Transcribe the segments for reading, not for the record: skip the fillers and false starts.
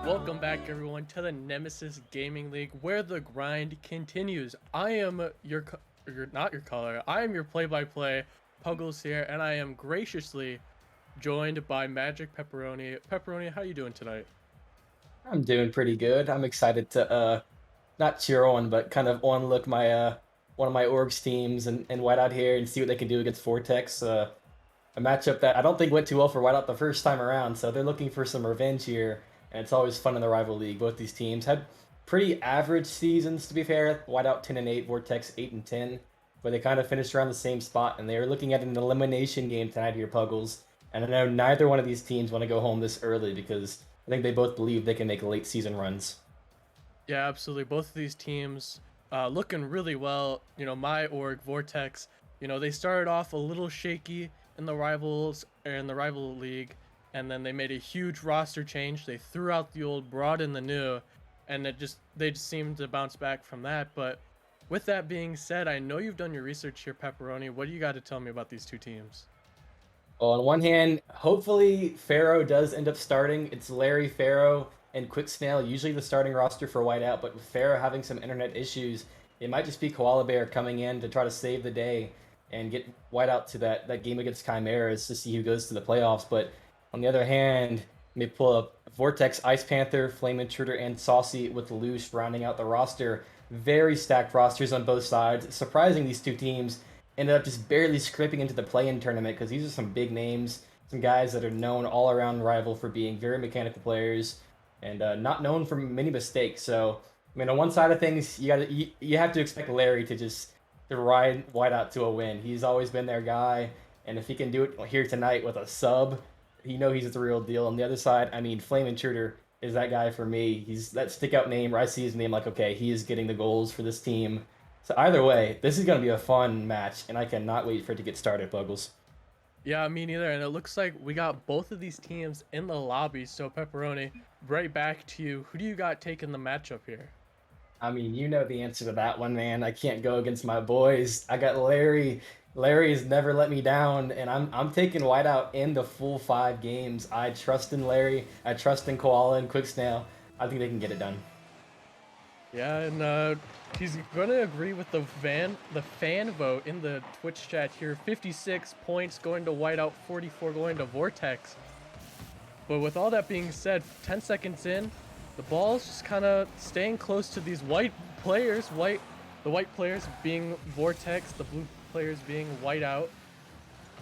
Welcome back, everyone, to the Nemesis Gaming League, where the grind continues. I am not your caller. I am your play-by-play, Puggles here, and I am graciously joined by Magic Pepperoni. Pepperoni, how you doing tonight? I'm doing pretty good. I'm excited to not cheer on, but kind of on look my one of my orgs teams and Whiteout here and see what they can do against Vortex. A matchup that I don't think went too well for Whiteout the first time around, so they're looking for some revenge here, and it's always fun in the rival league. Both these teams had pretty average seasons, to be fair. Whiteout 10-8, Vortex 8-10, but they kind of finished around the same spot, and they were looking at an elimination game tonight here, Puggles. And I know neither one of these teams want to go home this early because I think they both believe they can make late season runs. Yeah, absolutely. Both of these teams looking really well. My org, Vortex, they started off a little shaky in the rival league, and then they made a huge roster change. They threw out the old, brought in the new, and they just seemed to bounce back from that. But with that being said, I know you've done your research here, Pepperoni. What do you got to tell me about these two teams? Well, on one hand, hopefully Pharaoh does end up starting. It's Larry, Pharaoh, and Quick Snail, usually the starting roster for Whiteout, but with Pharaoh having some internet issues, it might just be Koala Bear coming in to try to save the day and get Whiteout to that game against Chimeras to see who goes to the playoffs. But on the other hand, may pull up Vortex, Ice Panther, Flame Intruder, and Saucy with Luce rounding out the roster. Very stacked rosters on both sides. Surprising these two teams ended up just barely scraping into the play-in tournament because these are some big names, some guys that are known all around rival for being very mechanical players and not known for many mistakes. So, I mean, on one side of things, you have to expect Larry to ride Whiteout to a win. He's always been their guy, and if he can do it here tonight with a sub, he's the real deal. On the other side, I mean, Flame Intruder is that guy for me. He's that stick out name where I see his name like, okay, he is getting the goals for this team. So either way, this is going to be a fun match, and I cannot wait for it to get started, Buggles. Yeah, me neither. And it looks like we got both of these teams in the lobby. So, Pepperoni, right back to you. Who do you got taking the matchup here? I mean, you know the answer to that one, man. I can't go against my boys. I got Larry. Larry has never let me down, and I'm taking Whiteout in the full 5 games. I trust in Larry. I trust in Koala and Quick Snail. I think they can get it done. Yeah, and he's gonna agree with the fan vote in the Twitch chat here. 56 points going to Whiteout, 44 going to Vortex. But with all that being said, 10 seconds in, the ball's just kind of staying close to these white players. The white players being Vortex, the blue players being Whiteout.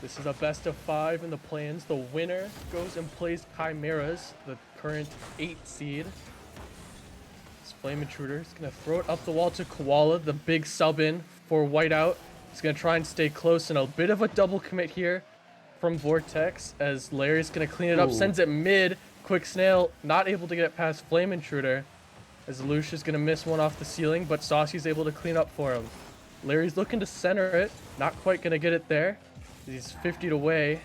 This is a best of 5 in the plans. The winner goes and plays Chimeras, the current 8 seed. Flame Intruder is going to throw it up the wall to Koala, the big sub in for Whiteout. He's going to try and stay close, and a bit of a double commit here from Vortex as Larry's going to clean it up, Ooh. sends it mid. Quick Snail not able to get it past Flame Intruder as Lucia's going to miss one off the ceiling, but Saucy's able to clean up for him. Larry's looking to center it, not quite going to get it there. He's 50 away.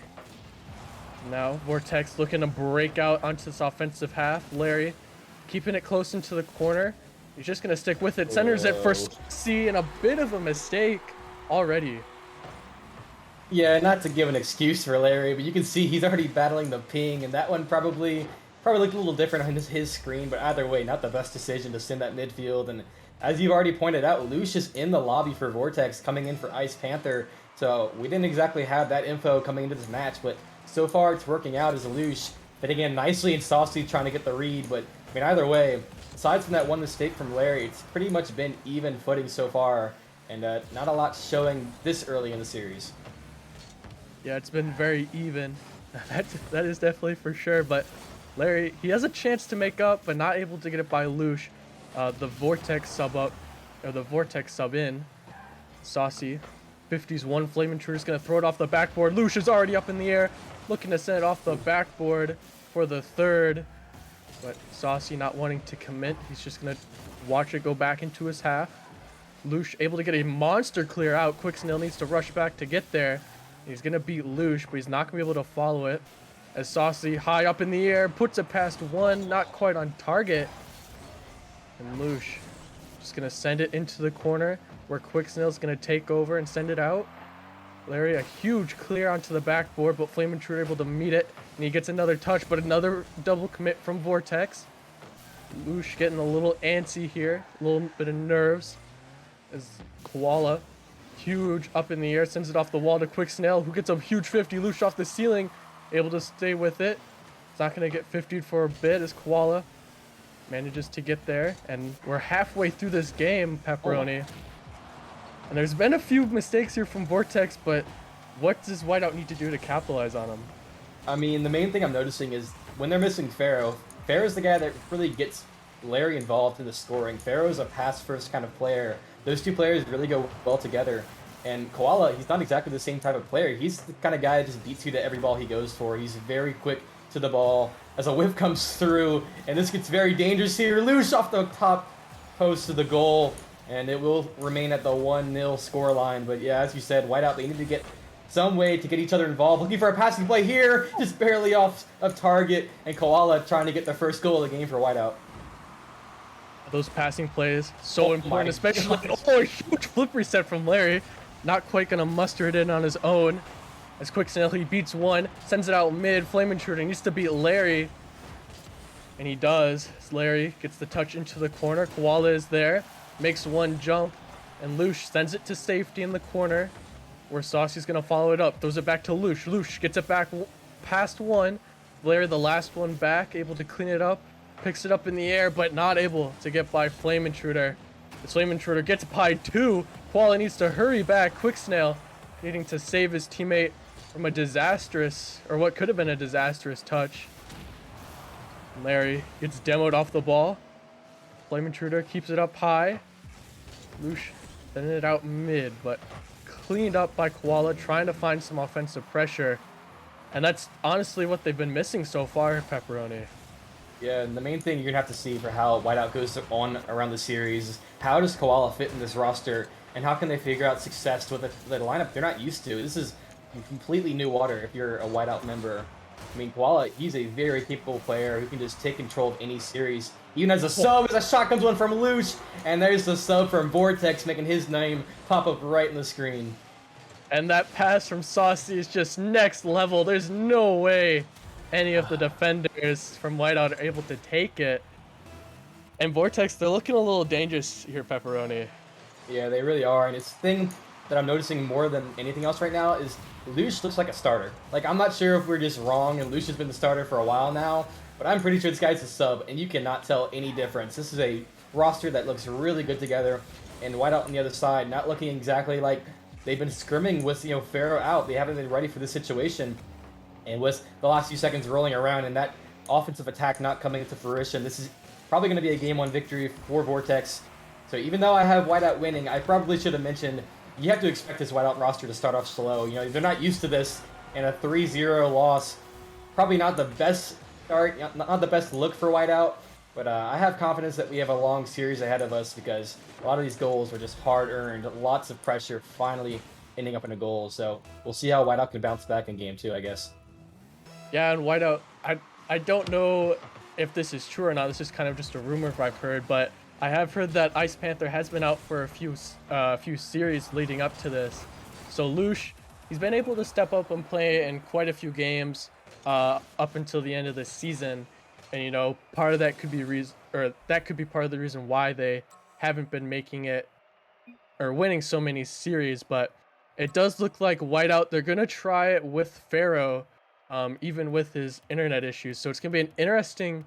Now Vortex looking to break out onto this offensive half. Larry keeping it close into the corner. He's just going to stick with it. Centers it for C, and a bit of a mistake already. Yeah, not to give an excuse for Larry, but you can see he's already battling the ping, and that one probably looked a little different on his screen, but either way, not the best decision to send that midfield. And as you've already pointed out, Lucius in the lobby for Vortex coming in for Ice Panther, so we didn't exactly have that info coming into this match, but so far it's working out as Lucius fitting in nicely and Saucy trying to get the read, but I mean, either way, aside from that one mistake from Larry, it's pretty much been even footing so far, and not a lot showing this early in the series. Yeah, it's been very even. That is definitely for sure. But Larry, he has a chance to make up, but not able to get it by Lush. The Vortex sub up, or the Vortex sub in. Saucy, 50's one Flame Intruder is gonna throw it off the backboard. Lush is already up in the air, looking to send it off the backboard for the third. But Saucy not wanting to commit. He's just gonna watch it go back into his half. Lush able to get a monster clear out. Quick Snail needs to rush back to get there. He's going to beat Lush, but he's not going to be able to follow it. As Saucy, high up in the air, puts it past one, not quite on target. And Lush just going to send it into the corner, where Quick Snail's going to take over and send it out. Larry, a huge clear onto the backboard, but Flame Intruder able to meet it. And he gets another touch, but another double commit from Vortex. Loosh getting a little antsy here, a little bit of nerves. As Koala, huge up in the air, sends it off the wall to Quick Snail, who gets a huge 50. Loosh off the ceiling, able to stay with it. It's not going to get 50'd for a bit as Koala manages to get there. And we're halfway through this game, Pepperoni. And there's been a few mistakes here from Vortex, but what does Whiteout need to do to capitalize on them? I mean, the main thing I'm noticing is when they're missing Pharaoh, Pharaoh's the guy that really gets Larry involved in the scoring. Pharaoh's a pass-first kind of player. Those two players really go well together. And Koala, he's not exactly the same type of player. He's the kind of guy that just beats you to every ball he goes for. He's very quick to the ball as a whip comes through, and this gets very dangerous here. Loose off the top post of the goal, and it will remain at the 1-0 score line. But yeah, as you said, Whiteout, they need to get some way to get each other involved. Looking for a passing play here, just barely off of target, and Koala trying to get the first goal of the game for Whiteout. Those passing plays, so important, especially God. a huge flip reset from Larry. Not quite gonna muster it in on his own. As Quick Snail, he beats one, sends it out mid. Flame Intruder needs to beat Larry, and he does. As Larry gets the touch into the corner, Koala is there, makes one jump, and Loosh sends it to safety in the corner, where Saucy's gonna follow it up. Throws it back to Loosh. Loosh gets it back past one. Larry, the last one back, able to clean it up. Picks it up in the air, but not able to get by Flame Intruder. The Flame Intruder gets by two. Koala needs to hurry back. Quick Snail needing to save his teammate from a disastrous, or what could have been a disastrous touch. Larry gets demoed off the ball. Flame Intruder keeps it up high. Loosh sending it out mid, but cleaned up by Koala, trying to find some offensive pressure. And that's honestly what they've been missing so far, Pepperoni. Yeah, and the main thing you're going to have to see for how Whiteout goes on around the series is how does Koala fit in this roster, and how can they figure out success with the lineup they're not used to. This is completely new water if you're a Whiteout member. I mean, Koala, he's a very capable player who can just take control of any series. Even as a sub, as a shot comes one from Loosh, and there's the sub from Vortex making his name pop up right in the screen. And that pass from Saucy is just next level. There's no way any of the defenders from Whiteout are able to take it. And Vortex, they're looking a little dangerous here, Pepperoni. Yeah, they really are, and it's the thing that I'm noticing more than anything else right now is Loosh looks like a starter. Like, I'm not sure if we're just wrong and Loosh has been the starter for a while now, but I'm pretty sure this guy's a sub, and you cannot tell any difference. This is a roster that looks really good together, and Whiteout on the other side, not looking exactly like they've been scrimming with, Pharaoh out. They haven't been ready for this situation. And with the last few seconds rolling around and that offensive attack not coming into fruition, this is probably going to be a game 1 victory for Vortex. So even though I have Whiteout winning, I probably should have mentioned you have to expect this Whiteout roster to start off slow. They're not used to this, and a 3-0 loss, probably not the best start, not the best look for Whiteout. But I have confidence that we have a long series ahead of us because a lot of these goals were just hard-earned, lots of pressure finally ending up in a goal. So we'll see how Whiteout can bounce back in game 2, I guess. Yeah, and Whiteout, I don't know if this is true or not. This is kind of just a rumor I've heard, but I have heard that Ice Panther has been out for a few series leading up to this. So Loosh, he's been able to step up and play in quite a few games up until the end of this season, and part of that could be part of the reason why they haven't been making it or winning so many series. But it does look like Whiteout, they're gonna try it with Pharaoh, even with his internet issues. So it's gonna be an interesting,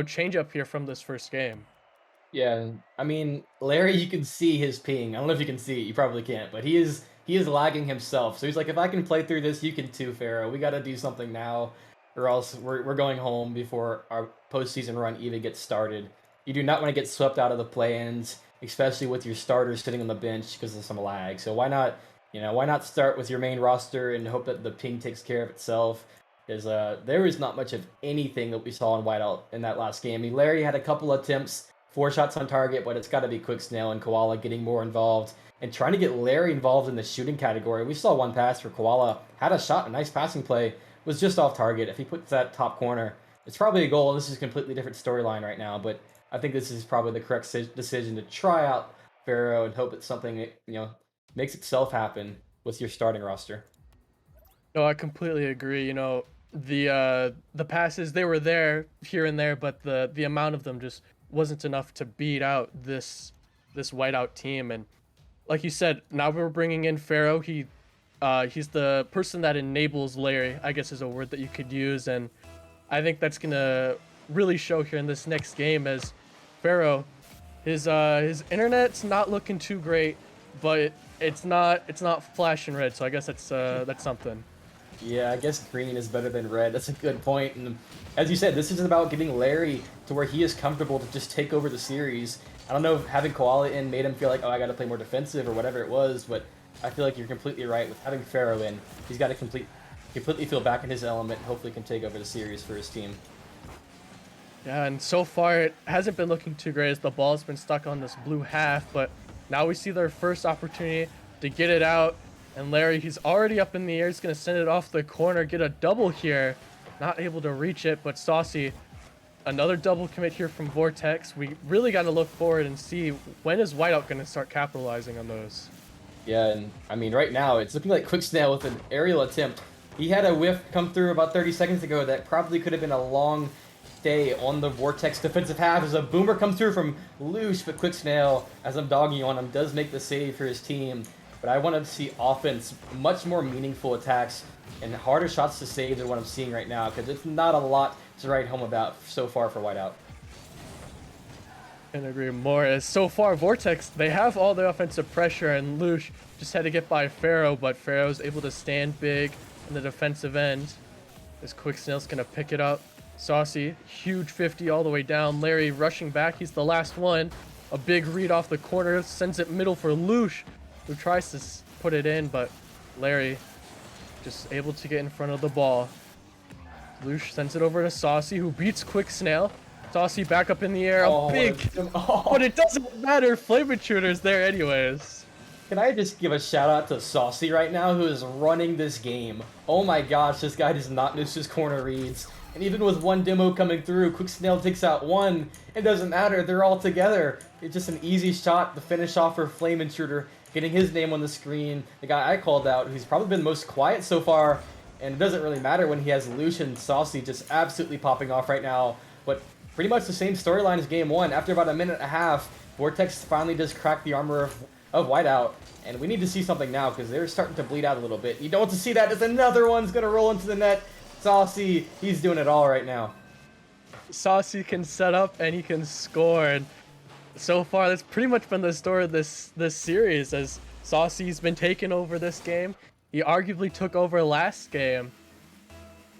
change up here from this first game. Yeah, I mean, Larry, you can see his ping. I don't know if you can see it. You probably can't, but he is lagging himself. So he's like, if I can play through this, you can too, Pharaoh. We got to do something now, or else we're going home before our postseason run even gets started. You do not want to get swept out of the play-ins, especially with your starters sitting on the bench because of some lag. So why not start with your main roster and hope that the ping takes care of itself? Because there was not much of anything that we saw in Whiteout in that last game. I mean, Larry had a couple attempts, 4 shots on target, but it's got to be Quick Snail and Koala getting more involved and trying to get Larry involved in the shooting category. We saw one pass for Koala, had a shot, a nice passing play, was just off target. If he puts that top corner, it's probably a goal. This is a completely different storyline right now, but I think this is probably the correct decision to try out Pharaoh and hope that something makes itself happen with your starting roster. No, I completely agree. the passes, they were there here and there, but the amount of them just wasn't enough to beat out this whiteout team. And like you said, now we're bringing in Pharaoh. He's the person that enables Larry, I guess is a word that you could use, and I think that's gonna really show here in this next game as Pharaoh, his internet's not looking too great, but it's not flashing red, so I guess that's something. Yeah, I guess green is better than red. That's a good point. And as you said, this is about getting Larry to where he is comfortable to just take over the series. I don't know if having Koala in made him feel like, oh, I got to play more defensive or whatever it was, but I feel like you're completely right. With having Pharaoh in, he's got to completely feel back in his element. Hopefully, can take over the series for his team. Yeah, and so far it hasn't been looking too great as the ball's been stuck on this blue half, but now we see their first opportunity to get it out. And Larry, he's already up in the air. He's going to send it off the corner, get a double here. Not able to reach it, but Saucy, another double commit here from Vortex. We really got to look forward and see when is Whiteout going to start capitalizing on those. Yeah, and I mean, right now it's looking like Quicksnail with an aerial attempt. He had a whiff come through about 30 seconds ago that probably could have been a long stay on the Vortex defensive half as a boomer comes through from Luce, but Quicksnail, as I'm dogging on him, does make the save for his team. But I wanted to see offense, much more meaningful attacks, and harder shots to save than what I'm seeing right now, because it's not a lot to write home about so far for Whiteout. Couldn't agree more. As so far, Vortex, they have all the offensive pressure, and Lush just had to get by Pharaoh, but Pharaoh's able to stand big in the defensive end. As Quicksnail's gonna pick it up. Saucy, huge 50 all the way down. Larry rushing back, he's the last one. A big read off the corner, sends it middle for Lush, who tries to put it in, but Larry just able to get in front of the ball. Lush sends it over to Saucy, who beats Quicksnail. Saucy back up in the air, a big, but it doesn't matter. Flame Intruder's there anyways. Can I just give a shout out to Saucy right now, who is running this game? Oh my gosh, this guy does not miss his corner reads. And even with one demo coming through, Quicksnail takes out one. It doesn't matter, they're all together. It's just an easy shot to finish off for Flame Intruder, getting his name on the screen. The guy I called out, who's probably been most quiet so far, and it doesn't really matter when he has Lucian Saucy just absolutely popping off right now. But pretty much the same storyline as game one. After about a minute and a half, Vortex finally does crack the armor of Whiteout, and we need to see something now because they're starting to bleed out a little bit. You don't want to see that as another one's going to roll into the net. Saucy, he's doing it all right now. Saucy can set up and he can score, and so far that's pretty much been the story of this series, as Saucy's been taking over this game. He arguably took over last game,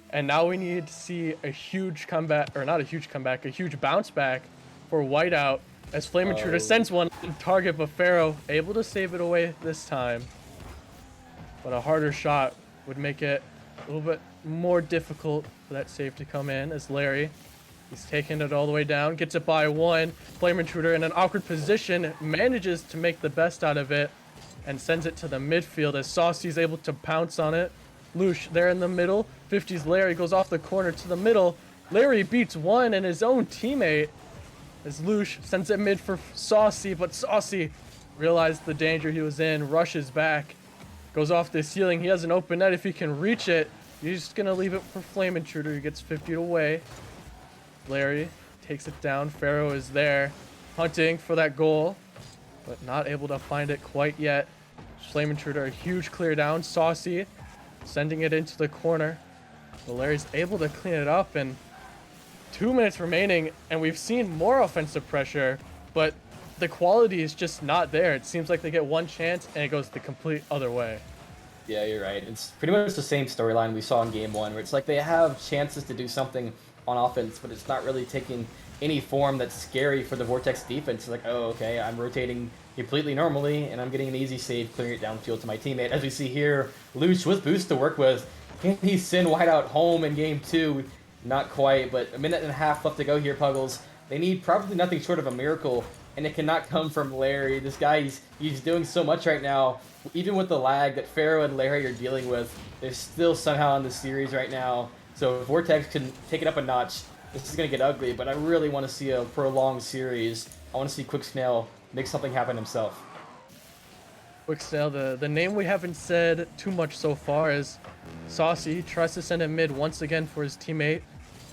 and now we need to see a huge comeback, or not a huge comeback, a huge bounce back for Whiteout as Flame Intruder sends one on target, but Pharaoh able to save it away this time. But a harder shot would make it a little bit more difficult for that save to come in, as Larry, he's taking it all the way down, gets it by one. Flame Intruder in an awkward position, manages to make the best out of it, and sends it to the midfield as Saucy's able to pounce on it. Lush there in the middle. 50's Larry goes off the corner to the middle. Larry beats one and his own teammate as Lush sends it mid for Saucy, but Saucy realized the danger he was in, rushes back, goes off the ceiling. He has an open net if he can reach it. He's just gonna leave it for Flame Intruder. He gets 50 away. Larry takes it down. Pharaoh is there hunting for that goal, but not able to find it quite yet. Flame Intruder, a huge clear down. Saucy sending it into the corner. But Larry's able to clean it up, and 2 minutes remaining, and we've seen more offensive pressure, but the quality is just not there. It seems like they get one chance and it goes the complete other way. Yeah, you're right. It's pretty much the same storyline we saw in game one, where it's like they have chances to do something on offense, but it's not really taking any form that's scary for the Vortex defense. It's like, oh, okay, I'm rotating completely normally, and I'm getting an easy save, clearing it downfield to my teammate. As we see here, Luch with boost to work with. Can he send Whiteout home in game two? Not quite, but a minute and a half left to go here, Puggles. They need probably nothing short of a miracle, and it cannot come from Larry. This guy, he's doing so much right now. Even with the lag that Pharaoh and Larry are dealing with, they're still somehow in the series right now. So if Vortex can take it up a notch, this is going to get ugly, but I really want to see a prolonged series. I want to see Quicksnail make something happen himself. Quick Snail, the name we haven't said too much so far is Saucy. Tries to send it mid once again for his teammate.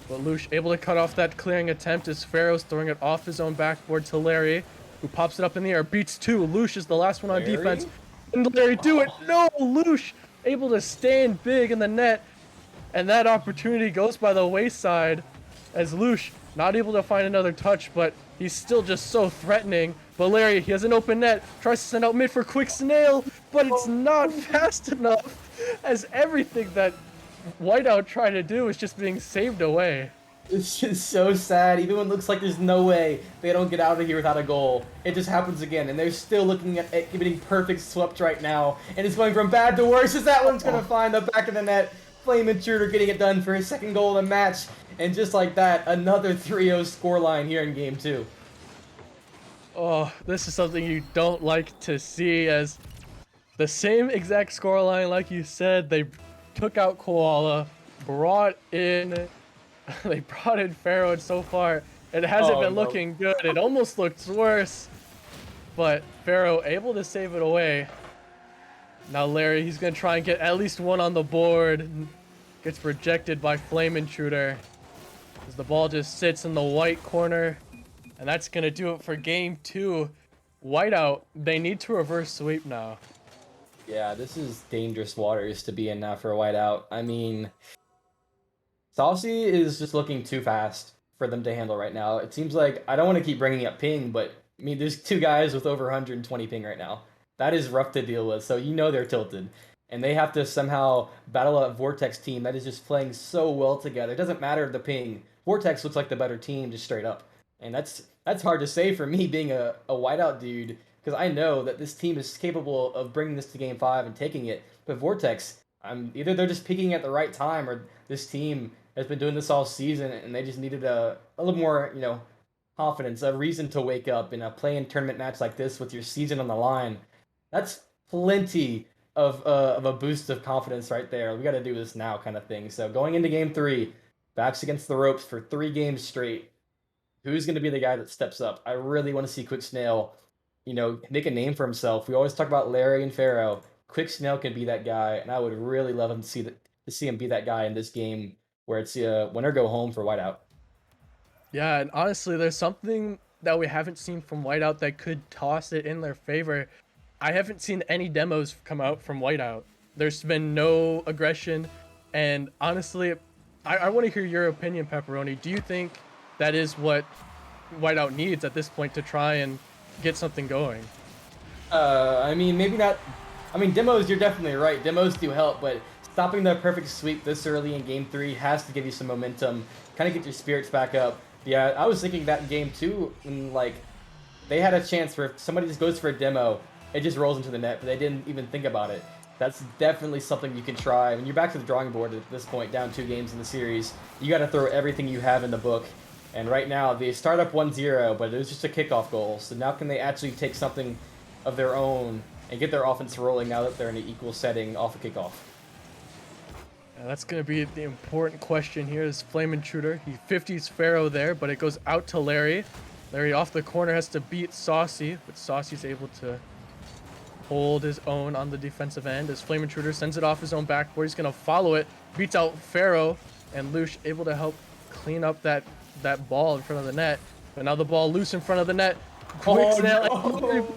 But Lush able to cut off that clearing attempt as Pharaoh's throwing it off his own backboard to Larry, who pops it up in the air. Beats two. Lush is the last one on Larry? defense. And Larry do it. No, Lush able to stand big in the net. And that opportunity goes by the wayside as Lush not able to find another touch, but he's still just so threatening. But Larry, he has an open net, tries to send out mid for Quick Snail, but it's not fast enough as everything that Whiteout tried to do is just being saved away. It's just so sad. Even when it looks like there's no way they don't get out of here without a goal, it just happens again, and they're still looking at it getting perfect swept right now, and it's going from bad to worse as that one's going to find the back of the net. Flame Intruder getting it done for his second goal of the match, and just like that, another 3-0 scoreline here in Game 2. Oh, this is something you don't like to see, as the same exact scoreline, like you said, they took out Koala, brought in Pharaoh, and so far it hasn't been looking good. It almost looks worse, but Pharaoh able to save it away. Now Larry, he's gonna try and get at least one on the board. Gets rejected by Flame Intruder as the ball just sits in the white corner. And that's gonna do it for Game 2. Whiteout, they need to reverse sweep now. Yeah, this is dangerous waters to be in now for a Whiteout. I mean, Saucy is just looking too fast for them to handle right now. It seems like, I don't want to keep bringing up ping, but I mean, there's two guys with over 120 ping right now. That is rough to deal with, so you know they're tilted. And they have to somehow battle a Vortex team that is just playing so well together. It doesn't matter the ping. Vortex looks like the better team, just straight up. And that's hard to say for me being a Whiteout dude, because I know that this team is capable of bringing this to Game 5 and taking it. But Vortex, either they're just peaking at the right time, or this team has been doing this all season, and they just needed a little more, confidence, a reason to wake up in a play-in tournament match like this with your season on the line. That's plenty of a boost of confidence right there. We got to do this now, kind of thing. So going into Game 3, backs against the ropes for 3 games straight. Who's going to be the guy that steps up? I really want to see Quick Snail, make a name for himself. We always talk about Larry and Pharaoh. Quick Snail can be that guy, and I would really love him to see him be that guy in this game where it's a win or go home for Whiteout. Yeah, and honestly, there's something that we haven't seen from Whiteout that could toss it in their favor. I haven't seen any demos come out from Whiteout. There's been no aggression, and honestly, I want to hear your opinion, Pepperoni. Do you think that is what Whiteout needs at this point to try and get something going? I mean, maybe not. I mean, demos, you're definitely right. Demos do help, but stopping the perfect sweep this early in Game 3 has to give you some momentum, kind of get your spirits back up. Yeah, I was thinking that in Game 2, when, they had a chance where if somebody just goes for a demo, it just rolls into the net, but they didn't even think about it. That's definitely something you can try. When you're back to the drawing board at this point, down 2 games in the series, you got to throw everything you have in the book. And right now, they start up 1-0, but it was just a kickoff goal. So now can they actually take something of their own and get their offense rolling now that they're in an equal setting off a kickoff? Yeah, that's going to be the important question here is Flame Intruder. He 50s Pharaoh there, but it goes out to Larry. Larry off the corner has to beat Saucy, but Saucy's able to hold his own on the defensive end as Flame Intruder sends it off his own backboard. He's going to follow it, beats out Pharaoh, and Lush able to help clean up that ball in front of the net. But now the ball loose in front of the net. Quick Snail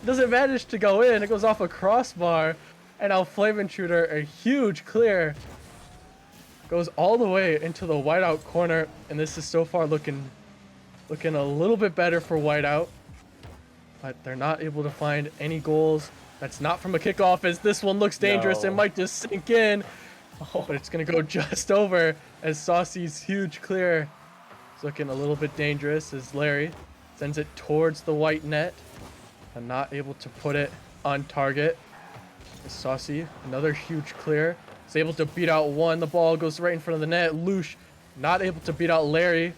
doesn't manage to go in. It goes off a crossbar. And now Flame Intruder, a huge clear, goes all the way into the Whiteout corner. And this is so far looking a little bit better for Whiteout. But they're not able to find any goals. That's not from a kickoff, as this one looks dangerous. No. It might just sink in. But it's going to go just over as Saucy's huge clear is looking a little bit dangerous as Larry sends it towards the white net and not able to put it on target. As Saucy, another huge clear, is able to beat out one. The ball goes right in front of the net. Lush not able to beat out Larry,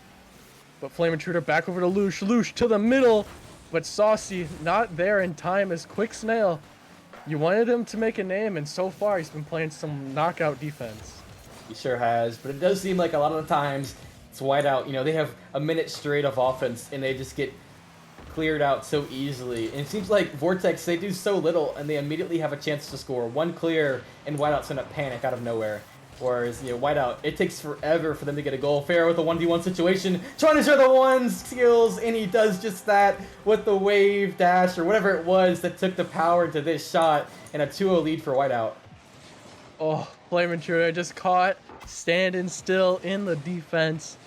but Flame Intruder back over to Lush. Lush to the middle, but Saucy not there in time as Quick Snail. You wanted him to make a name, and so far he's been playing some knockout defense. He sure has, but it does seem like a lot of the times it's Whiteout. They have a minute straight of offense, and they just get cleared out so easily. And it seems like Vortex, they do so little, and they immediately have a chance to score. One clear, and Whiteout's gonna panic out of nowhere. Whereas, Whiteout, it takes forever for them to get a goal. Pharaoh with a 1v1 situation, trying to show the one skills, and he does just that with the wave dash, or whatever it was that took the power into this shot, and a 2-0 lead for Whiteout. Oh, Flame Intruder just caught, standing still in the defense.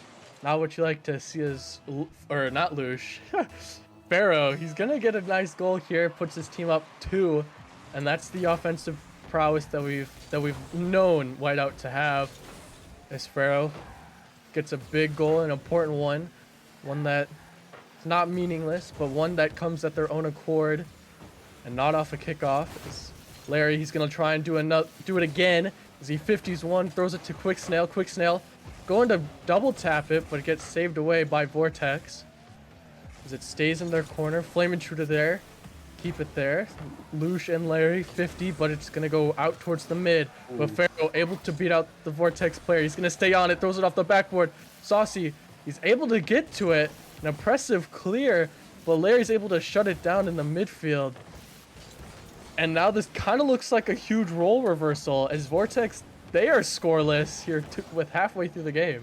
Not what you like to see as, or not Lush. Pharaoh, he's gonna get a nice goal here, puts his team up 2, and that's the offensive prowess that we've known Whiteout to have. As Pharaoh gets a big goal, an important one that is not meaningless, but one that comes at their own accord and not off a kickoff. As Larry, he's gonna try and do it again as he 50s one, throws it to Quick Snail. Quick Snail going to double tap it, but it gets saved away by Vortex as it stays in their corner. Flame Intruder there. Keep it there. Lush and Larry 50, but it's going to go out towards the mid. Ooh. But Pharaoh able to beat out the Vortex player. He's going to stay on it, throws it off the backboard. Saucy, he's able to get to it. An impressive clear, but Larry's able to shut it down in the midfield. And now this kind of looks like a huge role reversal as Vortex, they are scoreless here with halfway through the game.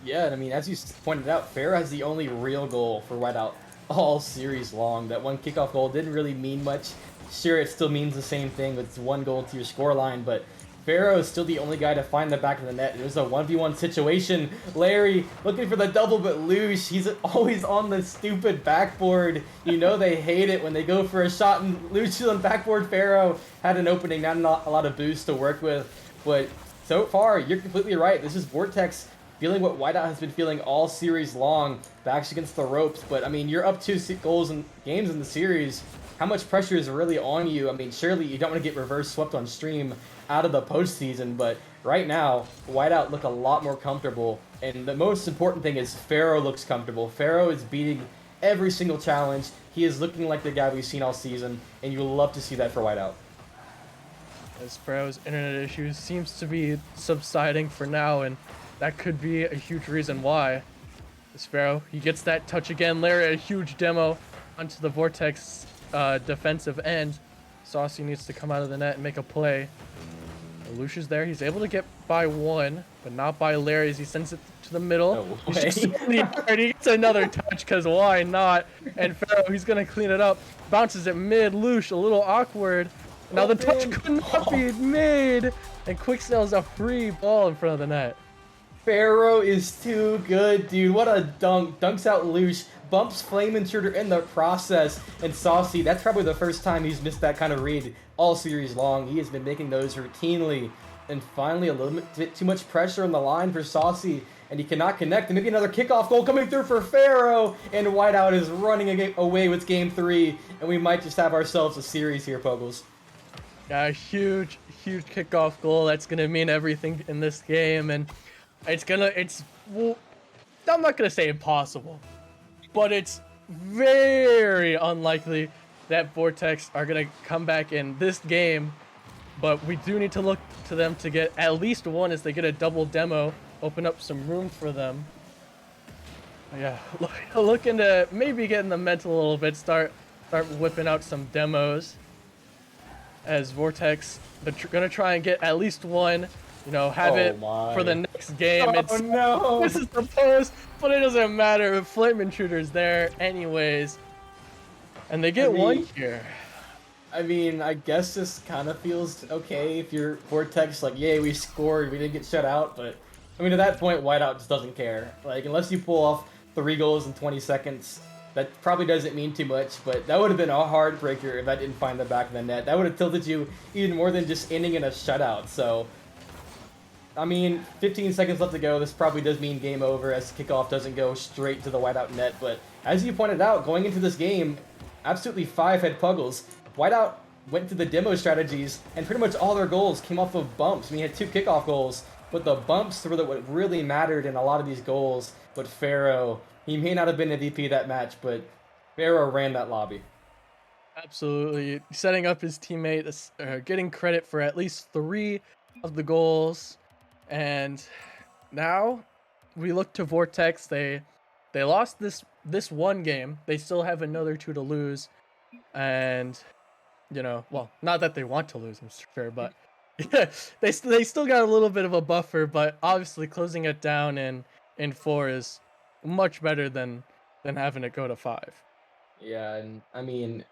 Yeah, and I mean, as you pointed out, Pharaoh has the only real goal for Whiteout all series long. That one kickoff goal didn't really mean much. Sure, it still means the same thing. It's one goal to your scoreline, but Pharaoh is still the only guy to find the back of the net. There's a 1v1 situation. Larry looking for the double, but Lush, he's always on the stupid backboard. You know they hate it when they go for a shot, and Lush on backboard. Pharaoh had an opening, not a lot of boost to work with, but so far, you're completely right. This is Vortex feeling what Whiteout has been feeling all series long, backs against the ropes. But I mean, you're up 2 goals in games in the series. How much pressure is really on you? I mean, surely you don't want to get reverse swept on stream out of the postseason, but right now, Whiteout look a lot more comfortable. And the most important thing is Pharaoh looks comfortable. Pharaoh is beating every single challenge. He is looking like the guy we've seen all season, and you'll love to see that for Whiteout. As Pharaoh's internet issues seems to be subsiding for now, and that could be a huge reason why. As Pharaoh, he gets that touch again. Larry, a huge demo onto the Vortex defensive end. Saucy needs to come out of the net and make a play. Lush is there. He's able to get by one, but not by Larry as he sends it to the middle. No He gets another touch because why not? And Pharaoh, he's going to clean it up. Bounces it mid. Lush, a little awkward. Now the touch could not be made. And Quick Snail's a free ball in front of the net. Pharaoh is too good, dude. What a dunk. Dunks out Lush. Bumps Flame Intruder in the process. And Saucy, that's probably the first time he's missed that kind of read all series long. He has been making those routinely. And finally, a little bit too much pressure on the line for Saucy. And he cannot connect. And maybe another kickoff goal coming through for Pharaoh. And Whiteout is running away with game 3. And we might just have ourselves a series here, Pogles. Yeah, huge kickoff goal. That's going to mean everything in this game. And well, I'm not going to say impossible, but it's very unlikely that Vortex are going to come back in this game. But we do need to look to them to get at least one as they get a double demo, open up some room for them. Yeah, looking to maybe get in the mental a little bit, start whipping out some demos. As Vortex, they're going to try and get at least one. Have it for the next game. No. This is the post, but it doesn't matter. Flame Intruder's there anyways. And they get one here. I mean, I guess this kind of feels okay if you're Vortex, like, yay, we scored, we didn't get shut out. But, I mean, at that point, Whiteout just doesn't care. Like, unless you pull off 3 goals in 20 seconds, that probably doesn't mean too much. But that would have been a heartbreaker if that didn't find the back of the net. That would have tilted you even more than just ending in a shutout. So, I mean, 15 seconds left to go. This probably does mean game over as kickoff doesn't go straight to the Whiteout net. But as you pointed out, going into this game, absolutely 5 head puggles. Whiteout went to the demo strategies, and pretty much all their goals came off of bumps. I mean, he had 2 kickoff goals, but the bumps were what really mattered in a lot of these goals. But Pharaoh, he may not have been MVP that match, but Pharaoh ran that lobby. Absolutely. Setting up his teammate, getting credit for at least 3 of the goals. And now we look to Vortex. They they lost this one game. They still have another 2 to lose, and well, not that they want to lose, I'm sure, but yeah, they still got a little bit of a buffer. But obviously, closing it down in 4 is much better than having it go to 5. Yeah, and I mean,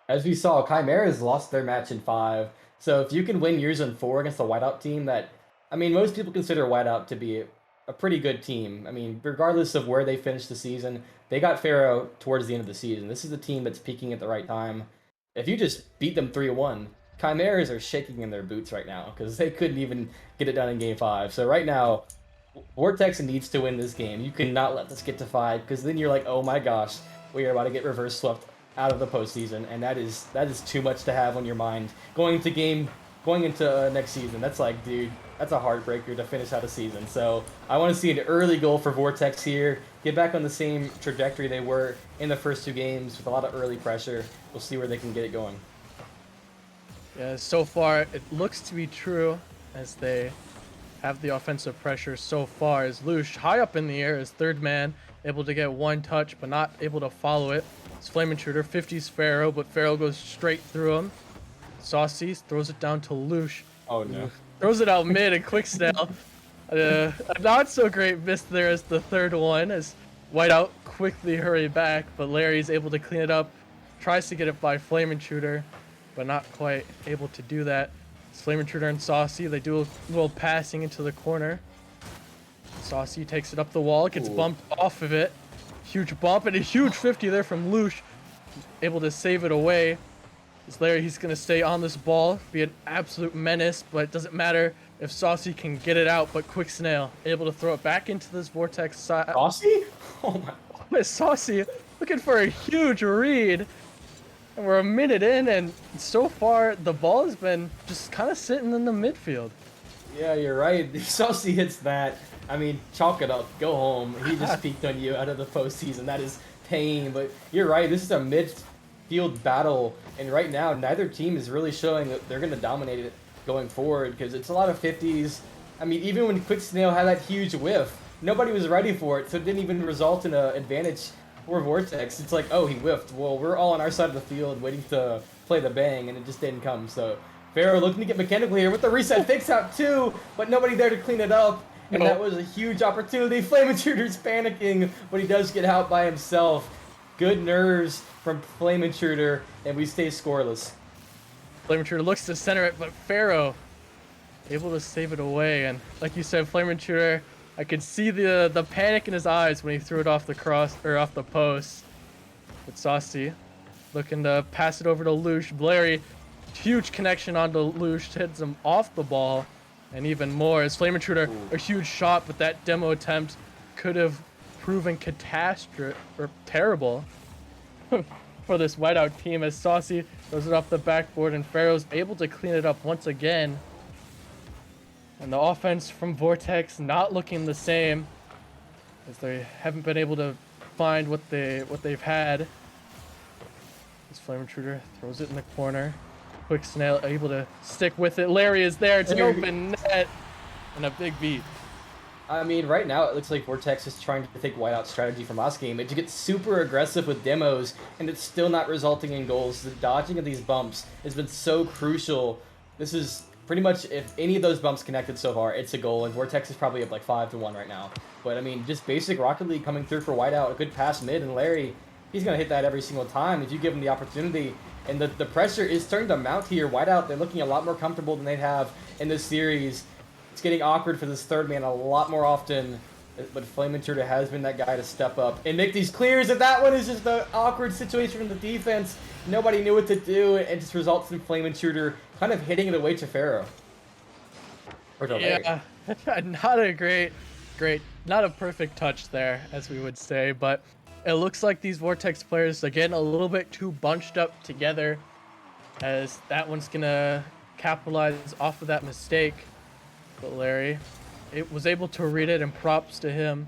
as we saw, Chimeras lost their match in 5. So if you can win yours in 4 against the Whiteout team, that I mean, most people consider Whiteout to be a pretty good team. I mean, regardless of where they finished the season, they got Pharaoh towards the end of the season. This is a team that's peaking at the right time. If you just beat them 3-1, Chimeras are shaking in their boots right now because they couldn't even get it done in Game 5. So right now, Vortex needs to win this game. You cannot let this get to 5 because then you're like, oh my gosh, we are about to get reverse swept out of the postseason, and that is too much to have on your mind going into next season. That's like, dude, that's a heartbreaker to finish out a season. So I want to see an early goal for Vortex here, get back on the same trajectory they were in the first 2 games with a lot of early pressure. We'll see where they can get it going. Yeah, so far it looks to be true as they have the offensive pressure so far. As Lush high up in the air, as third man, able to get 1 touch but not able to follow it. It's Flame Intruder 50s Pharaoh, but Pharaoh goes straight through him. Saucy throws it down to Lush. Oh no. Throws it out mid and quick snail. A not so great miss there as the third one, as Whiteout quickly hurry back, but Larry's able to clean it up. Tries to get it by Flame Intruder, but not quite able to do that. It's Flame Intruder and Saucy, they do a little passing into the corner. Saucy takes it up the wall, gets bumped off of it. Huge bump and a huge 50 there from Lush. Able to save it away. This Larry, he's going to stay on this ball, be an absolute menace, but it doesn't matter if Saucy can get it out. But Quick Snail able to throw it back into this Vortex side. Saucy? Oh my. Saucy looking for a huge read. And we're a minute in, and so far the ball has been just kind of sitting in the midfield. Yeah, you're right. Saucy hits that. I mean, chalk it up. Go home. He just peaked on you out of the postseason. That is pain. But you're right. This is a midfield battle. And right now, neither team is really showing that they're going to dominate it going forward because it's a lot of 50s. I mean, even when Quick Snail had that huge whiff, nobody was ready for it. So it didn't even result in an advantage for Vortex. It's like, oh, he whiffed. Well, we're all on our side of the field waiting to play the bang, and it just didn't come. So Pharaoh looking to get mechanical here with the reset fix out too, but nobody there to clean it up. And that was a huge opportunity. Flame Intruder's panicking, but he does get out by himself. Good nerves from Flame Intruder, and we stay scoreless. Flame Intruder looks to center it, but Pharaoh able to save it away. And like you said, Flame Intruder, I could see the panic in his eyes when he threw it off the cross or off the post. But Saucy looking to pass it over to Lush. Blairy, huge connection onto Lush, hits him off the ball. And even more, as Flame Intruder, a huge shot, but that demo attempt could have proven catastrophic or terrible for this Whiteout team, as Saucy throws it off the backboard and Pharaoh's able to clean it up once again. And the offense from Vortex not looking the same, as they haven't been able to find what they've had. This Flame Intruder throws it in the corner. Quick Snail able to stick with it. Larry is there. It's an open net and a big beat. I mean, right now it looks like Vortex is trying to take Whiteout's strategy from last game. To get super aggressive with demos, and it's still not resulting in goals. The dodging of these bumps has been so crucial. This is pretty much, if any of those bumps connected so far, it's a goal, and Vortex is probably up like 5-1 right now. But I mean, just basic Rocket League coming through for Whiteout, a good pass mid, and Larry, he's going to hit that every single time if you give him the opportunity. And the pressure is starting to mount here. Whiteout, they're looking a lot more comfortable than they'd have in this series. It's getting awkward for this third man a lot more often. But Flame Intruder has been that guy to step up and make these clears. And that one is just an awkward situation from the defense. Nobody knew what to do. It just results in Flame Intruder kind of hitting it away to Pharaoh. Or to Larry. Yeah, not a great, not a perfect touch there, as we would say, but it looks like these Vortex players are getting a little bit too bunched up together, as that one's gonna capitalize off of that mistake. But Larry, it was able to read it, and props to him.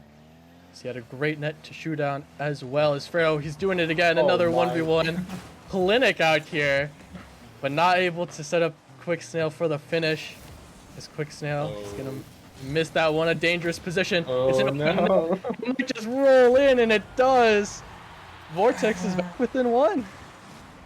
He had a great net to shoot down as well as Pharaoh. He's doing it again, another 1v1 clinic out here, but not able to set up Quick Snail for the finish. As Quick Snail is gonna Missed that one, a dangerous position. Is Oh it open? no. It might just roll in, and it does. Vortex is back within one.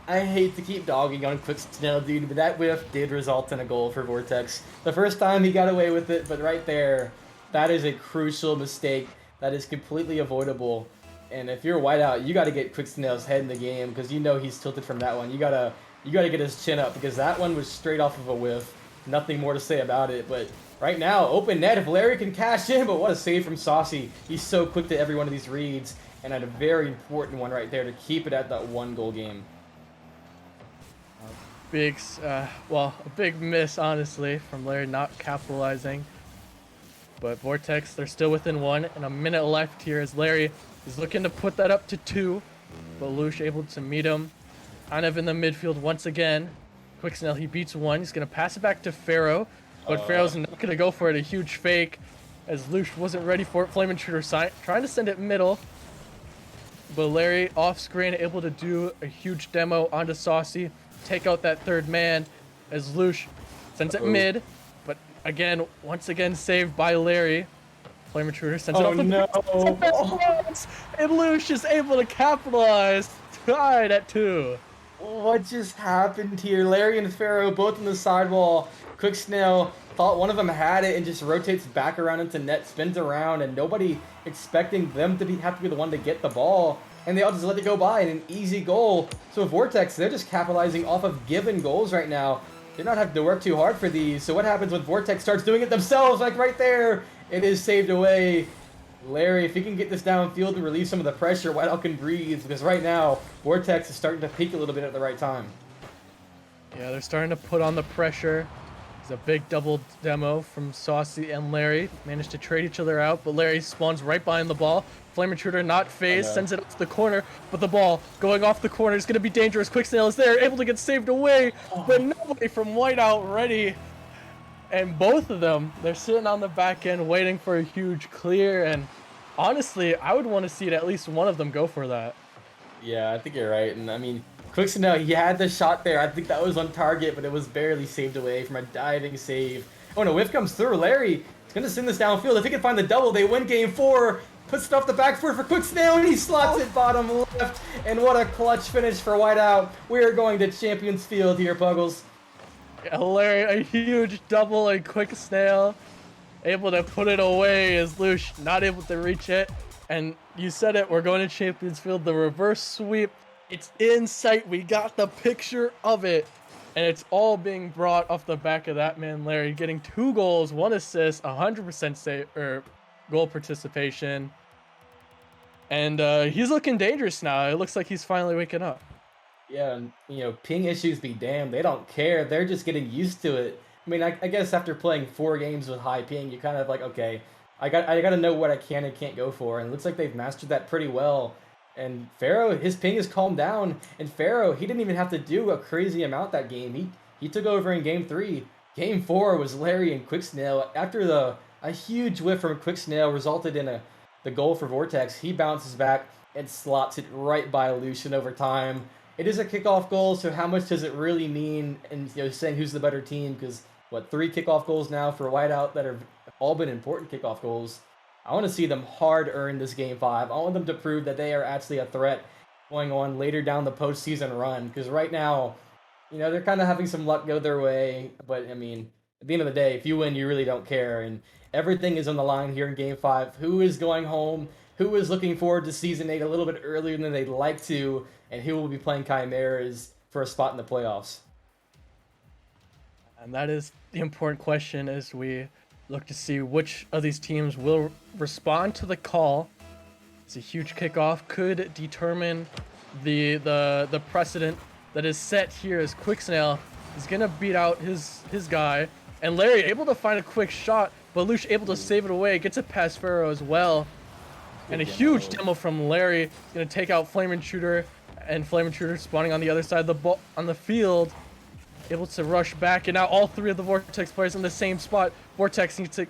I hate to keep dogging on Quick Snail, dude, but that whiff did result in a goal for Vortex. The first time he got away with it, but right there, that is a crucial mistake that is completely avoidable. And if you're Whiteout, you got to get Quick Snail's head in the game because you know he's tilted from that one. You gotta get his chin up because that one was straight off of a whiff. Nothing more to say about it. But right now, open net if Larry can cash in. But what a save from Saucy! He's so quick to every one of these reads, and had a very important one right there to keep it at that 1-goal game. A big miss, honestly, from Larry not capitalizing. But Vortex, they're still within one, and a minute left here as Larry is looking to put that up to 2. But Lush able to meet him. Kind of in the midfield once again. Quick Snail, he beats one. He's going to pass it back to Pharaoh. But Pharaoh's not going to go for it. A huge fake as Lush wasn't ready for it. Flame Intruder trying to send it middle. But Larry off screen able to do a huge demo onto Saucy. Take out that third man as Lush sends it mid. But again, once again saved by Larry. Flame Intruder sends it off the and Lush is able to capitalize. Tied at 2. What just happened here? Larry and Pharaoh both on the sidewall. Quick Snail thought one of them had it and just rotates back around into net, spins around, and nobody expecting them to have to be the one to get the ball. And they all just let it go by in an easy goal. So Vortex, they're just capitalizing off of given goals right now. They're not having to work too hard for these. So what happens when Vortex starts doing it themselves? Like right there, it is saved away. Larry, if he can get this downfield and relieve some of the pressure, Whiteout can breathe. Because right now, Vortex is starting to peak a little bit at the right time. Yeah, they're starting to put on the pressure. It's a big double demo from Saucy and Larry. Managed to trade each other out, but Larry spawns right behind the ball. Flame Intruder not phased, sends it up to the corner, but the ball going off the corner is going to be dangerous. Quick Snail is there, able to get saved away, but nobody from Whiteout ready. And both of them, they're sitting on the back end waiting for a huge clear. And honestly, I would want to see at least one of them go for that. Yeah, I think you're right. And I mean, Quick Snail, he had the shot there. I think that was on target, but it was barely saved away from a diving save. Oh, and a whiff comes through. Larry is going to send this downfield. If he can find the double, they win game 4. Puts it off the back foot for Quick Snail, and he slots it bottom left. And what a clutch finish for Whiteout. We are going to Champions Field here, Puggles. Yeah, Larry, a huge double and Quick Snail able to put it away as Lush not able to reach it. And you said it, we're going to Champions Field. The reverse sweep, it's in sight. We got the picture of it. And it's all being brought off the back of that man, Larry, getting 2 goals, 1 assist, 100% save or goal participation. And he's looking dangerous now. It looks like he's finally waking up. Yeah, and ping issues be damned. They don't care. They're just getting used to it. I mean, I guess after playing 4 games with high ping, you kind of like, okay, I got to know what I can and can't go for. And it looks like they've mastered that pretty well. And Pharaoh, his ping has calmed down. And Pharaoh, he didn't even have to do a crazy amount that game. He took over in game 3. Game 4 was Larry and Quick Snail. After a huge whiff from Quick Snail resulted in the goal for Vortex, he bounces back and slots it right by Lucian over time. It is a kickoff goal, so how much does it really mean? And saying who's the better team? Because 3 kickoff goals now for Whiteout that have all been important kickoff goals. I want to see them hard earn this game 5. I want them to prove that they are actually a threat going on later down the postseason run. Because right now, they're kind of having some luck go their way. But I mean, at the end of the day, if you win, you really don't care. And everything is on the line here in game 5. Who is going home? Who is looking forward to Season 8 a little bit earlier than they'd like to, and who will be playing Chimeras for a spot in the playoffs? And that is the important question as we look to see which of these teams will respond to the call. It's a huge kickoff, could determine the precedent that is set here as Quick Snail is going to beat out his guy. And Larry able to find a quick shot, but Lush able to save it away, gets it past Pharaoh as well. And a huge demo from Larry. Going to take out Flame Intruder, and Flame Intruder spawning on the other side of the ball on the field. Able to rush back, and now all 3 of the Vortex players in the same spot. Vortex needs to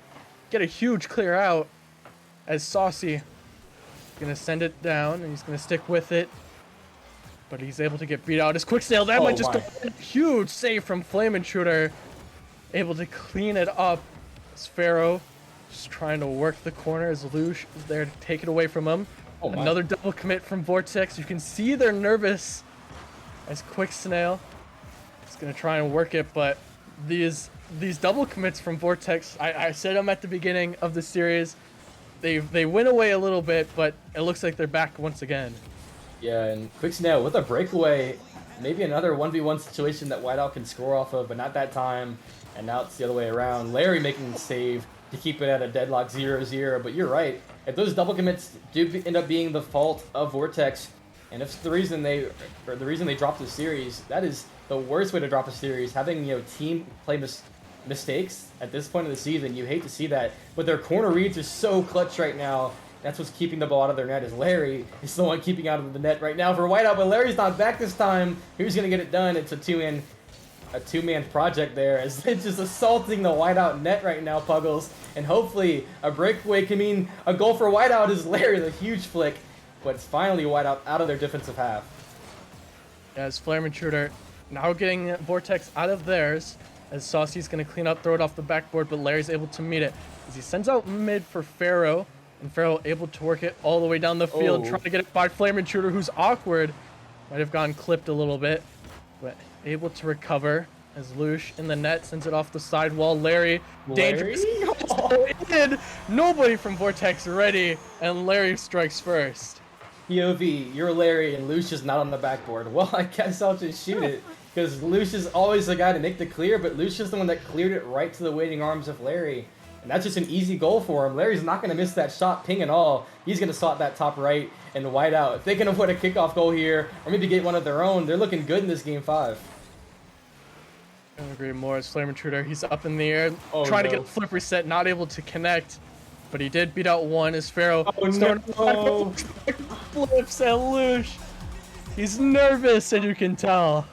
get a huge clear out as Saucy is going to send it down, and he's going to stick with it. But he's able to get beat out as Quick Snail. That might just go. Huge save from Flame Intruder. Able to clean it up as Pharaoh Just trying to work the corner as Lush is there to take it away from him. Oh my. Another double commit from Vortex. You can see they're nervous as Quick Snail is going to try and work it, but these double commits from Vortex, I said them at the beginning of the series, they went away a little bit, but it looks like they're back once again. Yeah, and Quick Snail with a breakaway, maybe another 1v1 situation that Whiteout can score off of, but not that time. And now it's the other way around. Larry making the save to keep it at a deadlock 0-0. But you're right. If those double commits do end up being the fault of Vortex, and if it's the reason they dropped the series, that is the worst way to drop a series. Having team play mistakes at this point of the season, you hate to see that. But their corner reads are so clutch right now. That's what's keeping the ball out of their net. Is Larry is the one keeping out of the net right now for Whiteout, but Larry's not back this time. Who's gonna get it done? It's a two-man project there, as it's just assaulting the Whiteout net right now, Puggles. And hopefully a breakaway can mean a goal for Whiteout as Larry, the huge flick. But it's finally Whiteout out of their defensive half. As Flame Intruder now getting Vortex out of theirs, as Saucy's going to clean up, throw it off the backboard, but Larry's able to meet it. As he sends out mid for Pharaoh, and Pharaoh able to work it all the way down the field, trying to get it by Flame Intruder, who's awkward. Might have gotten clipped a little bit, but able to recover as Lush in the net sends it off the sidewall. Larry, dangerous. Nobody from Vortex ready, and Larry strikes first. POV, you're Larry and Lush is not on the backboard. Well, I guess I'll just shoot it, because Lush is always the guy to make the clear, but Lush is the one that cleared it right to the waiting arms of Larry. And that's just an easy goal for him. Larry's not going to miss that shot, ping and all. He's going to slot that top right and Whiteout. If they can avoid a kickoff goal here, or maybe get one of their own, they're looking good in this game 5. I don't agree more as Flame Intruder. He's up in the air, trying to get a flip reset, not able to connect. But he did beat out one as Pharaoh flips at Lush. He's nervous, and you can tell.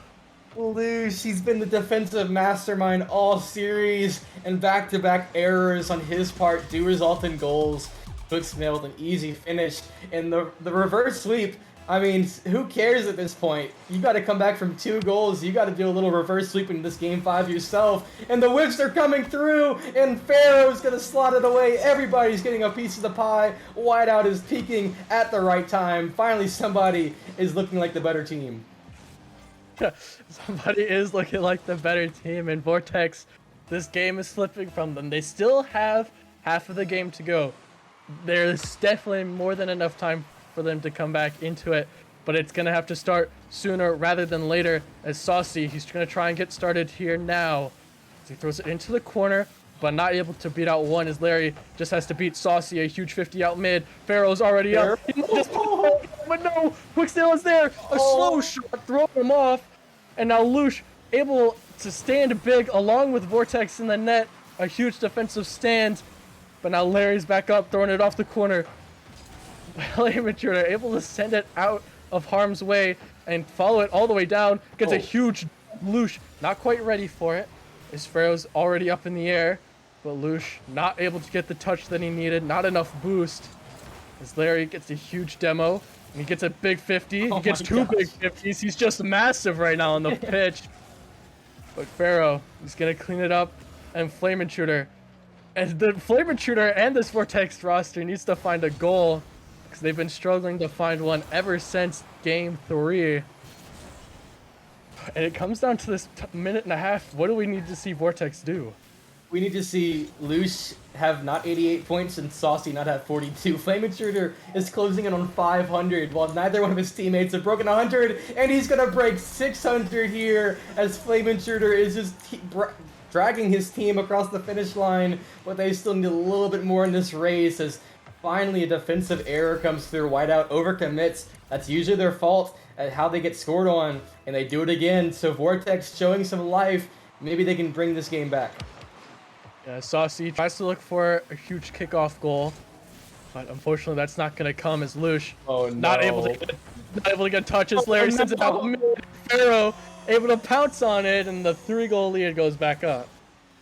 Lush, he's been the defensive mastermind all series, and back-to-back errors on his part do result in goals. Quick Snail with an easy finish, and the reverse sweep. I mean, who cares at this point? You got to come back from 2 goals. You got to do a little reverse sweep in this game 5 yourself. And the whips are coming through, and Pharaoh's going to slot it away. Everybody's getting a piece of the pie. Whiteout is peaking at the right time. Finally, somebody is looking like the better team. Somebody is looking like the better team, and Vortex, this game is slipping from them. They still have half of the game to go. There's definitely more than enough time for them to come back into it, but it's going to have to start sooner rather than later. As Saucy, he's going to try and get started here now. As he throws it into the corner, but not able to beat out one, as Larry just has to beat Saucy, a huge 50 out mid. Pharaoh's already up. But no, Quick Snail is there. A slow shot throwing him off. And now Lush able to stand big along with Vortex in the net. A huge defensive stand. But now Larry's back up, throwing it off the corner. Flame Intruder able to send it out of harm's way and follow it all the way down. Gets a huge Lush, not quite ready for it. As Pharaoh's already up in the air, but Lush not able to get the touch that he needed, not enough boost. As Larry gets a huge demo, and he gets a big 50. He gets 2 big 50s. He's just massive right now on the pitch. But Pharaoh is gonna clean it up, and Flame Intruder. And the Flame Intruder and this Vortex roster needs to find a goal, because they've been struggling to find one ever since game 3. And it comes down to this minute and a half. What do we need to see Vortex do? We need to see Lush have not 88 points and Saucy not have 42. Flame Intruder is closing in on 500, while neither one of his teammates have broken 100, and he's going to break 600 here as Flame Intruder is just dragging his team across the finish line, but they still need a little bit more in this race as finally a defensive error comes through. Whiteout overcommits. That's usually their fault at how they get scored on, and they do it again. So Vortex showing some life. Maybe they can bring this game back. Yeah, Saucy tries to look for a huge kickoff goal, but unfortunately that's not going to come as Lush not able to get touches. Larry sends it out. Pharaoh able to pounce on it, and the 3-goal lead goes back up.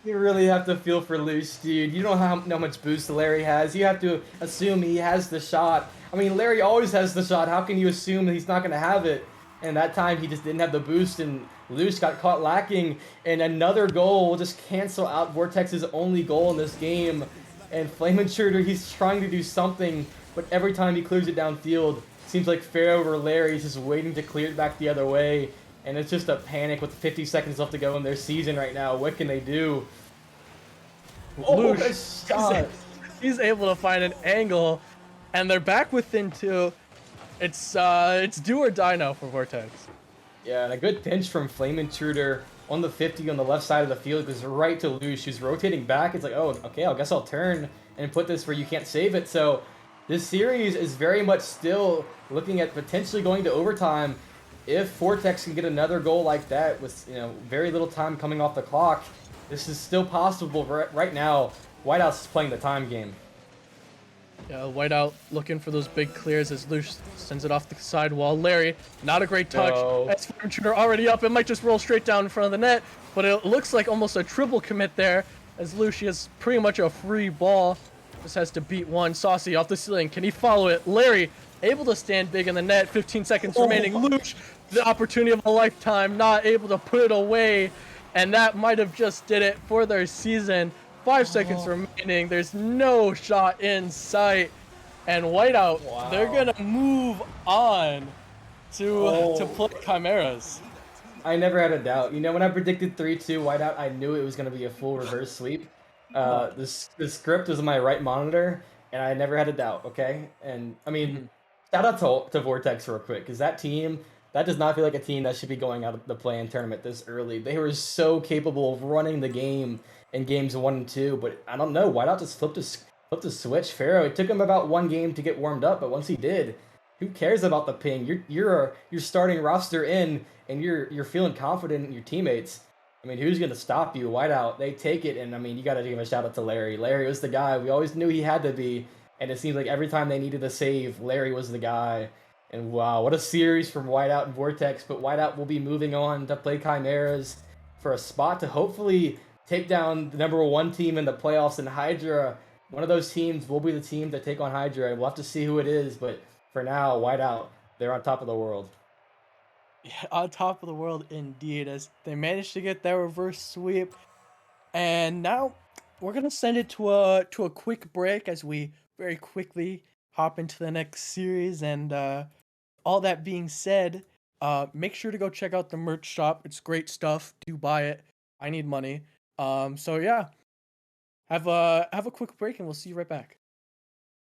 You really have to feel for Lush, dude. You don't know how much boost Larry has. You have to assume he has the shot. I mean, Larry always has the shot. How can you assume that he's not going to have it? And that time he just didn't have the boost, and Lush got caught lacking. And another goal will just cancel out Vortex's only goal in this game. And Flame Intruder, he's trying to do something, but every time he clears it downfield, seems like Pharaoh or Larry is just waiting to clear it back the other way. And it's just a panic with 50 seconds left to go in their season right now. What can they do? Oh, Lush, that shot! he's able to find an angle, and they're back within 2. It's do or die now for Vortex. Yeah, and a good pinch from Flame Intruder on the 50 on the left side of the field goes right to Lush, who's rotating back. It's like, oh, okay, I guess I'll turn and put this where you can't save it. So this series is very much still looking at potentially going to overtime. If Vortex can get another goal like that with very little time coming off the clock, this is still possible. Right now, Whiteout's playing the time game. Yeah, Whiteout looking for those big clears as Lush sends it off the sidewall. Larry, not a great touch. No. That's Flame Intruder already up. It might just roll straight down in front of the net, but it looks like almost a triple commit there as Lush has pretty much a free ball. Just has to beat one. Saucy off the ceiling. Can he follow it? Larry able to stand big in the net. 15 seconds remaining. Lush, the opportunity of a lifetime, not able to put it away. And that might have just did it for their season. 5 seconds remaining. There's no shot in sight. And Whiteout, Wow. they're going to move on to play Chimeras. I never had a doubt. When I predicted 3-2 Whiteout, I knew it was going to be a full reverse sweep. The script was on my right monitor, and I never had a doubt, okay? And, I mean, shout out to Vortex real quick, because that team, that does not feel like a team that should be going out of the play-in tournament this early. They were so capable of running the game in games 1 and 2, but I don't know. Whiteout just flipped a switch. Pharaoh, it took him about 1 game to get warmed up, but once he did, who cares about the ping? You're starting roster in, and you're feeling confident in your teammates. I mean, who's gonna stop you? Whiteout, they take it, and I mean, you got to give a shout out to Larry. Larry was the guy. We always knew he had to be, and it seems like every time they needed a save, Larry was the guy. And wow, what a series from Whiteout and Vortex. But Whiteout will be moving on to play Chimeras for a spot to hopefully take down the #1 team in the playoffs in Hydra. One of those teams will be the team to take on Hydra. We'll have to see who it is, but for now, Whiteout, they're on top of the world. Yeah, on top of the world indeed, as they managed to get their reverse sweep. And now we're gonna send it to a quick break as we very quickly hop into the next series. And all that being said, make sure to go check out the merch shop. It's great stuff. Do buy it. I need money. So yeah, have a quick break, and we'll see you right back.